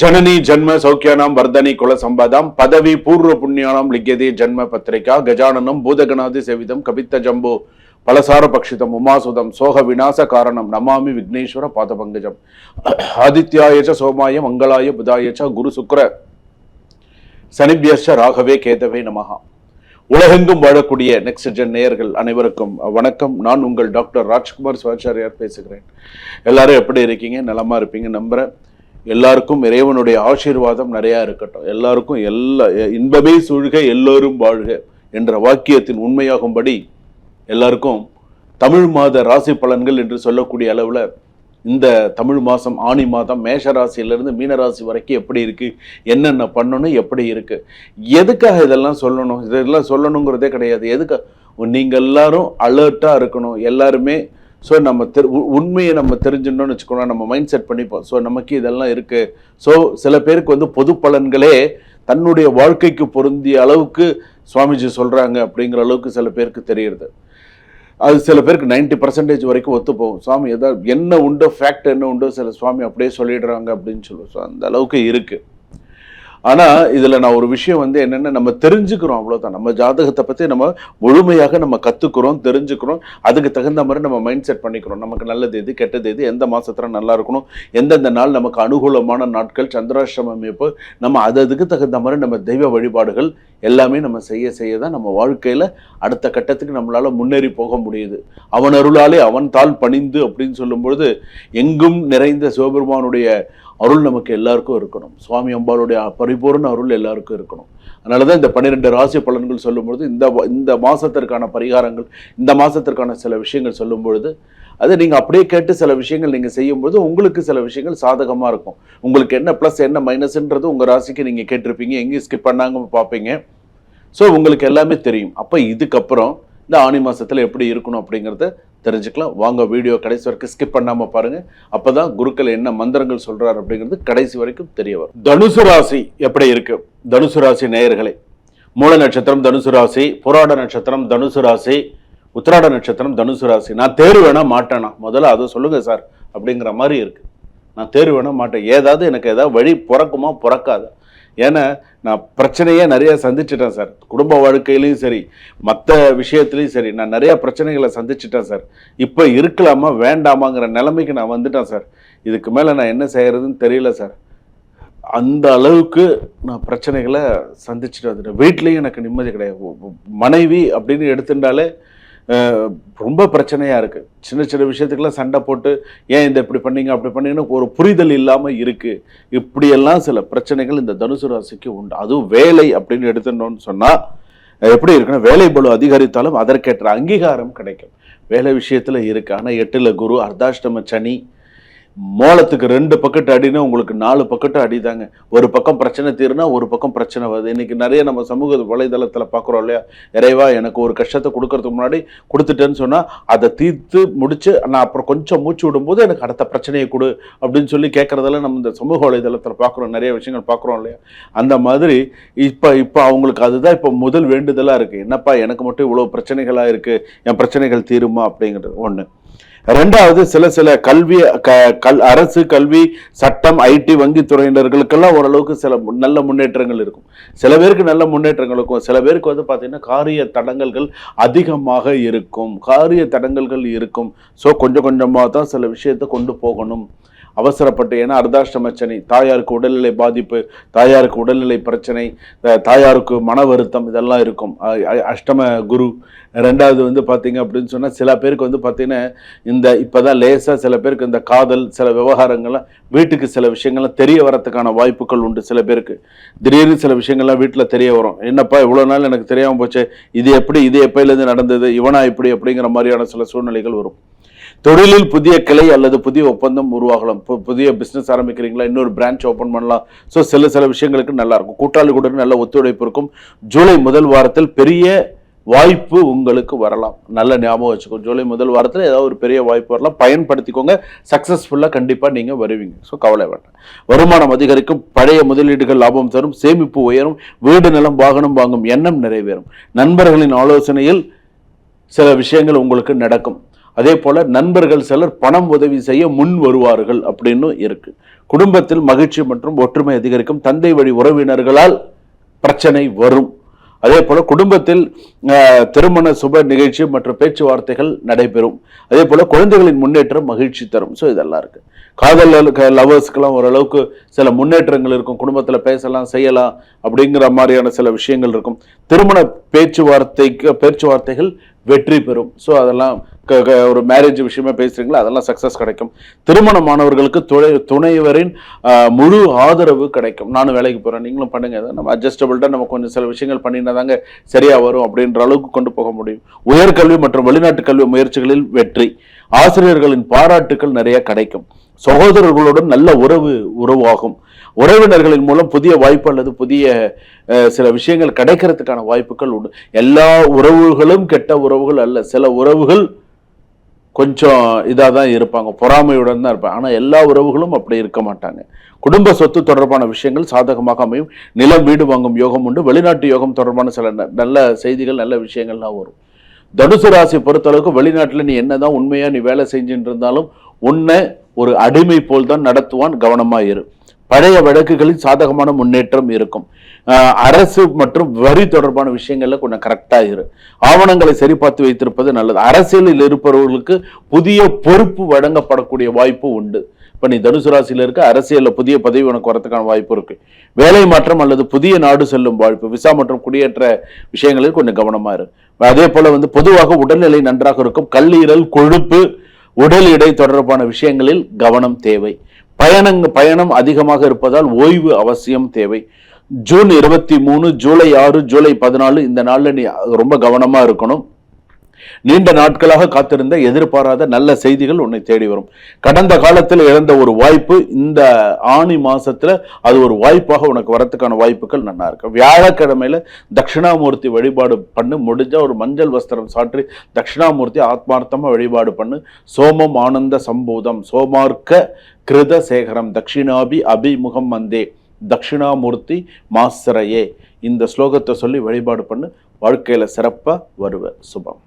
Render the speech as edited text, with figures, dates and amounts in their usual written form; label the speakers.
Speaker 1: जननी जन्म सौख्यानां वर्धनी कुल संपदां पदवी पूर्व पुण्यानां लिख्यते जन्म पत्रिका गजाननं भूतगणादि सेवितं कवित्त जम्बो फलसार पक्षितम उमासुदम सोह विनाश कारणम नमामि विघ्नेश्वर पादपंकजम आदित्याय च सोमाय मंगलाय बुधाय च गुरु शुक्र சனிபியஸ்ச ராகவே கேதவே நமஹா. உலகெங்கும் வாழக்கூடிய நெக்ஸ்ட் ஜென் நேயர்கள் அனைவருக்கும் வணக்கம். நான் உங்கள் டாக்டர் ராஜ்குமார் சிவாச்சாரியார் பேசுகிறேன். எல்லாரும் எப்படி இருக்கீங்க? நலமா இருப்பீங்க நம்புறேன். எல்லாருக்கும் இறைவனுடைய ஆசீர்வாதம் நிறைய இருக்கட்டும். எல்லாருக்கும் இன்பமே சூழ்க எல்லோரும் வாழ்க என்ற வாக்கியத்தின் உண்மையாகும்படி எல்லாருக்கும் தமிழ் மாத ராசி பலன்கள் என்று சொல்லக்கூடிய அளவில் இந்த தமிழ் மாதம் ஆணி மாதம் மேஷ ராசியிலிருந்து மீனராசி வரைக்கும் எப்படி இருக்குது, என்னென்ன பண்ணணும், எப்படி இருக்குது, எதுக்காக இதெல்லாம் சொல்லணும், இதெல்லாம் சொல்லணுங்கிறதே கிடையாது. எதுக்காக நீங்கள் எல்லாரும் அலர்ட்டாக இருக்கணும் எல்லாருமே. ஸோ நம்ம உண்மையை நம்ம தெரிஞ்சுட்டோம்னு வச்சுக்கோங்க, நம்ம மைண்ட் செட் பண்ணிப்போம். ஸோ நமக்கு இதெல்லாம் இருக்குது. ஸோ சில பேருக்கு பொது பலன்களே தன்னுடைய வாழ்க்கைக்கு பொருந்திய அளவுக்கு சுவாமிஜி சொல்கிறாங்க அப்படிங்கிற அளவுக்கு சில பேருக்கு தெரியுது. அது சில பேருக்கு 90% வரைக்கும் ஒத்து போகும். சுவாமி ஏதாவது என்ன உண்டோ, ஃபேக்ட் என்ன உண்டோ சில சுவாமி அப்படியே சொல்லிடுறாங்க அப்படின்னு சொல்லுவோம். ஸோ அந்த அளவுக்கு இருக்குது. ஆனால் இதில் நான் ஒரு விஷயம் என்னென்னா, நம்ம தெரிஞ்சுக்கிறோம், அவ்வளோதான். நம்ம ஜாதகத்தை பற்றி நம்ம முழுமையாக நம்ம கற்றுக்குறோம், தெரிஞ்சுக்கிறோம். அதுக்கு தகுந்த மாதிரி நம்ம மைண்ட் செட் பண்ணிக்கிறோம். நமக்கு நல்லது எது, கெட்டது எது, எந்த மாதத்தில் நல்லா இருக்கணும், எந்தெந்த நாள் நமக்கு அனுகூலமான நாட்கள், சந்திராஷ்டிரம அமைப்பு, நம்ம அதுக்கு தகுந்த மாதிரி நம்ம தெய்வ வழிபாடுகள் எல்லாமே நம்ம செய்ய தான் நம்ம வாழ்க்கையில் அடுத்த கட்டத்துக்கு நம்மளால் முன்னேறி போக முடியுது. அவன் அருளாலே அவன் தாள் பணிந்து அப்படின்னு சொல்லும்பொழுது எங்கும் நிறைந்த சிவபெருமானுடைய அருள் நமக்கு எல்லாருக்கும் இருக்கணும். சுவாமி அம்பாளுடைய பரிபூர்ண அருள் எல்லாருக்கும் இருக்கணும். அதனால தான் இந்த 12 ராசி பலன்கள் சொல்லும்பொழுது இந்த மாதத்திற்கான பரிகாரங்கள், இந்த மாதத்திற்கான சில விஷயங்கள் சொல்லும்பொழுது அதை நீங்கள் அப்படியே கேட்டு சில விஷயங்கள் நீங்கள் செய்யும்போது உங்களுக்கு சில விஷயங்கள் சாதகமாக இருக்கும். உங்களுக்கு என்ன ப்ளஸ் என்ன மைனஸ்ன்றது உங்கள் ராசிக்கு நீங்கள் கேட்டிருப்பீங்க, எங்கேயும் ஸ்கிப் பண்ணாங்க பார்ப்பீங்க. ஸோ உங்களுக்கு எல்லாமே தெரியும். அப்போ இதுக்கப்புறம் இந்த ஆணி மாதத்தில் எப்படி இருக்கணும் அப்படிங்கிறத தெரிஞ்சுக்கலாம். வாங்க வீடியோ கடைசி வரைக்கும் ஸ்கிப் பண்ணாமல் பாருங்கள். அப்போ தான் குருக்கள் என்ன மந்திரங்கள் சொல்கிறார் அப்படிங்கிறது கடைசி வரைக்கும் தெரிய வரும். தனுசு ராசி எப்படி இருக்கு? தனுசு ராசி நேயர்களே, மூல நட்சத்திரம் தனுசு ராசி, புராட நட்சத்திரம் தனுசு ராசி, உத்திராட நட்சத்திரம் தனுசு ராசி. நான் தேர்வு வேணா மாட்டேனா? முதல்ல அதை சொல்லுங்க சார் அப்படிங்கிற மாதிரி இருக்கு. நான் தேர்வு வேணா மாட்டேன். எனக்கு ஏதாவது வழி பிறக்குமா பிறக்காது? ஏன்னா நான் பிரச்சனையே நிறைய சந்திச்சிட்டேன் சார். குடும்ப வாழ்க்கையிலையும் சரி, மற்ற விஷயத்துலையும் சரி, நான் நிறைய பிரச்சனைகளை சந்திச்சிட்டேன் சார். இப்போ இருக்கலாமா வேண்டாமாங்கிற நிலைமைக்கு நான் வந்துட்டேன் சார். இதுக்கு மேலே நான் என்ன செய்யறதுன்னு தெரியல சார். அந்த அளவுக்கு நான் பிரச்சனைகளை சந்திச்சுட்டு வந்துட்டேன். வீட்லேயும் எனக்கு நிம்மதி கிடையாது. மனைவி அப்படின்னு எடுத்துட்டாலே ரொம்ப பிரச்சனையாக இருக்குது. சின்ன விஷயத்துக்கெல்லாம் சண்டை போட்டு ஏன் இப்படி பண்ணீங்க அப்படி பண்ணீங்கன்னு ஒரு புரிதல் இல்லாமல் இருக்குது. இப்படியெல்லாம் சில பிரச்சனைகள் இந்த தனுசு ராசிக்கு உண்டு. அதுவும் வேலை அப்படின்னு எடுத்துட்டோம்னு சொன்னால் எப்படி இருக்குன்னா, வேலை பளு அதிகரித்தாலும் அதற்கேற்ற அங்கீகாரம் கிடைக்கும். வேலை விஷயத்தில் இருக்குது. ஆனால் 8ல் குரு, அர்த்தாஷ்டம சனி, மோளத்துக்கு 2 பக்கெட்டு அடினா உங்களுக்கு 4 பக்கெட்டு அடிதாங்க. ஒரு பக்கம் பிரச்சனை தீருனா ஒரு பக்கம் பிரச்சனை வருது. இன்னைக்கு நிறைய நம்ம சமூக வலைதளத்தில் பார்க்குறோம் இல்லையா? இறைவா எனக்கு ஒரு கஷ்டத்தை கொடுக்கறதுக்கு முன்னாடி கொடுத்துட்டேன்னு சொன்னால் அதை தீர்த்து முடிச்சு நான் அப்புறம் கொஞ்சம் மூச்சு விடும்போது எனக்கு அடுத்த பிரச்சனையை கொடு அப்படின்னு சொல்லி கேட்குறதெல்லாம் நம்ம இந்த சமூக வலைதளத்தில் பார்க்குறோம். நிறைய விஷயங்கள் பார்க்குறோம் இல்லையா? அந்த மாதிரி இப்போ அவங்களுக்கு அதுதான் இப்போ முதல் வேண்டுதலாக இருக்குது. என்னப்பா எனக்கு மட்டும் இவ்வளோ பிரச்சனைகளாக இருக்குது, என் பிரச்சனைகள் தீருமா அப்படிங்கிறது ஒன்று. ரெண்டாவது, சில கல்வி அரசு கல்வி, சட்டம், ஐடி, வங்கி துறையினர்களுக்கெல்லாம் ஓரளவுக்கு சில நல்ல முன்னேற்றங்கள் இருக்கும். சில பேருக்கு நல்ல முன்னேற்றங்கள் இருக்கும். சில பேருக்கு பார்த்தீங்கன்னா காரிய தடங்கல்கள் அதிகமாக இருக்கும். ஸோ கொஞ்சம் கொஞ்சமாக தான் சில விஷயத்தை கொண்டு போகணும். அவசரப்பட்டு, ஏன்னா அர்த்தாஷ்டம சனி, தாயாருக்கு உடல்நிலை பாதிப்பு, தாயாருக்கு உடல்நிலை பிரச்சனை, தாயாருக்கு மன வருத்தம், இதெல்லாம் இருக்கும். அஷ்டம குரு. ரெண்டாவது பார்த்தீங்க அப்படின்னு சொன்னால் சில பேருக்கு பார்த்தீங்கன்னா இப்போதான் லேசாக சில பேருக்கு இந்த காதல், சில விவகாரங்கள்லாம் வீட்டுக்கு சில விஷயங்கள்லாம் தெரிய வரத்துக்கான வாய்ப்புகள் உண்டு. சில பேருக்கு திடீர்னு சில விஷயங்கள்லாம் வீட்டில் தெரிய வரும். என்னப்பா இவ்வளோ நாள் எனக்கு தெரியாமல் போச்சு, இது எப்போலேருந்து நடந்தது, இவனா இப்படி அப்படிங்கிற மாதிரியான சில சூழ்நிலைகள் வரும். தொழிலில் புதிய கிளை அல்லது புதிய ஒப்பந்தம் உருவாகலாம். புதிய பிஸ்னஸ் ஆரம்பிக்கிறீங்களா, இன்னொரு பிரான்ச் ஓப்பன் பண்ணலாம். ஸோ சில விஷயங்களுக்கு நல்லா இருக்கும். கூட்டாளி கூட நல்ல ஒத்துழைப்பு இருக்கும். ஜூலை முதல் வாரத்தில் பெரிய வாய்ப்பு உங்களுக்கு வரலாம். நல்ல ஞாபகம் வச்சுக்கோ. ஜூலை முதல் வாரத்தில் ஏதாவது ஒரு பெரிய வாய்ப்பு வரலாம். பயன்படுத்திக்கோங்க. சக்ஸஸ்ஃபுல்லாக கண்டிப்பாக நீங்கள் வருவீங்க. ஸோ கவலை வேண்டாம். வருமானம் அதிகரிக்கும். பழைய முதலீடுகள் லாபம் தரும். சேமிப்பு உயரும். வீடு, நிலம், வாகனம் வாங்கும் எண்ணம் நிறைவேறும். நண்பர்களின் ஆலோசனையில் சில விஷயங்கள் உங்களுக்கு நடக்கும். அதே போல நண்பர்கள் சிலர் பணம் உதவி செய்ய முன் வருவார்கள் அப்படின்னு இருக்கு. குடும்பத்தில் மகிழ்ச்சி மற்றும் ஒற்றுமை அதிகரிக்கும். தந்தை வழி உறவினர்களால் பிரச்சனை வரும். அதே போல குடும்பத்தில் திருமண சுப நிகழ்ச்சி மற்றும் பேச்சுவார்த்தைகள் நடைபெறும். அதே போல குழந்தைகளின் முன்னேற்றம் மகிழ்ச்சி தரும். ஸோ இதெல்லாம் இருக்கு. காதல் லவர்ஸ்க்கெல்லாம் ஓரளவுக்கு சில முன்னேற்றங்கள் இருக்கும். குடும்பத்தில் பேசலாம் செய்யலாம் அப்படிங்கிற மாதிரியான சில விஷயங்கள் இருக்கும். திருமண பேச்சுவார்த்தைகள் வெற்றி பெறும். ஸோ அதெல்லாம் ஒரு மேரேஜ் விஷயமா பேசுறீங்களா, அதெல்லாம் சக்சஸ் கிடைக்கும். திருமணமானவர்களுக்கு துணைவரின் முழு ஆதரவு கிடைக்கும். நானும் வேலைக்கு போறேன், நீங்களும் பண்ணுங்க, நம்ம அட்ஜஸ்டபிள்டா நம்ம கொஞ்சம் சில விஷயங்கள் பண்ணினாதாங்க சரியா வரும் அப்படின்ற அளவுக்கு கொண்டு போக முடியும். உயர்கல்வி மற்றும் வெளிநாட்டு கல்வி முயற்சிகளில் வெற்றி. ஆசிரியர்களின் பாராட்டுக்கள் நிறைய கிடைக்கும். சகோதரர்களுடன் நல்ல உறவாகும். உறவினர்களின் மூலம் புதிய வாய்ப்பு அல்லது புதிய சில விஷயங்கள் கிடைக்கிறதுக்கான வாய்ப்புகள் உண்டு. எல்லா உறவுகளும் கெட்ட உறவுகள் அல்ல. சில உறவுகள் கொஞ்சம் இதாக தான் இருப்பாங்க, பொறாமையுடன் தான் இருப்பாங்க. ஆனால் எல்லா உறவுகளும் அப்படி இருக்க மாட்டாங்க. குடும்ப சொத்து தொடர்பான விஷயங்கள் சாதகமாக அமையும். நிலம் வீடு வாங்கும் யோகம் உண்டு. வெளிநாட்டு யோகம் தொடர்பான சில நல்ல செய்திகள் நல்ல விஷயங்கள்லாம் வரும். தனுசு ராசி பொறுத்தளவுக்கு வெளிநாட்டில் நீ என்னதான் உண்மையா நீ வேலை செஞ்சுட்டு இருந்தாலும் உன்னை ஒரு அடிமை போல் தான் நடத்துவான். கவனமா இரு. பழைய வழக்குகளில் சாதகமான முன்னேற்றம் இருக்கும். அரசு மற்றும் வரி தொடர்பான விஷயங்கள்ல கொஞ்சம் கரெக்டா இரு. ஆவணங்களை சரிபார்த்து வைத்திருப்பது நல்லது. அரசியலில் இருப்பவர்களுக்கு புதிய பொறுப்பு வழங்கப்படக்கூடிய வாய்ப்பு உண்டு. இப்ப நீ தனுசு ராசியில இருக்க, அரசியல்ல புதிய பதவி உனக்கு வரதுக்கான வாய்ப்பு இருக்கு. வேலை மாற்றம் அல்லது புதிய நாடு செல்லும் வாய்ப்பு. விசா மற்றும் குடியேற்ற விஷயங்களில் கொஞ்சம் கவனமா இரு. அதே போல பொதுவாக உடல்நிலை நன்றாக இருக்கும். கல்லீரல், கொழுப்பு, உடல் எடை தொடர்பான விஷயங்களில் கவனம் தேவை. பயணம் அதிகமாக இருப்பதால் ஓய்வு அவசியம் தேவை. ஜூன் 23, ஜூலை 6, ஜூலை 14 இந்த நாள்ல நீ ரொம்ப கவனமா இருக்கணும். நீண்ட நாட்களாக காத்திருந்த எதிர்பாராத நல்ல செய்திகள் உன்னை தேடி வரும். கடந்த காலத்தில் இழந்த ஒரு வாய்ப்பு இந்த ஆனி மாசத்துல அது ஒரு வாய்ப்பாக உனக்கு வரத்துக்கான வாய்ப்புகள் நல்லா இருக்கு. வியாழக்கிழமையில தட்சிணாமூர்த்தி வழிபாடு பண்ணு. முடிஞ்சா ஒரு மஞ்சள் வஸ்திரம் சாற்றி தட்சிணாமூர்த்தி ஆத்மார்த்தமா வழிபாடு பண்ணு. சோமம் ஆனந்த சம்பூதம் சோமார்க்க கிருத சேகரம் தட்சிணாபி அபிமுகம் வந்தே தட்சிணாமூர்த்தி மாஸ்ரயே இந்த ஸ்லோகத்தை சொல்லி வழிபாடு பண்ணு. வாழ்க்கையில சிறப்பா வருவ. சுபம்.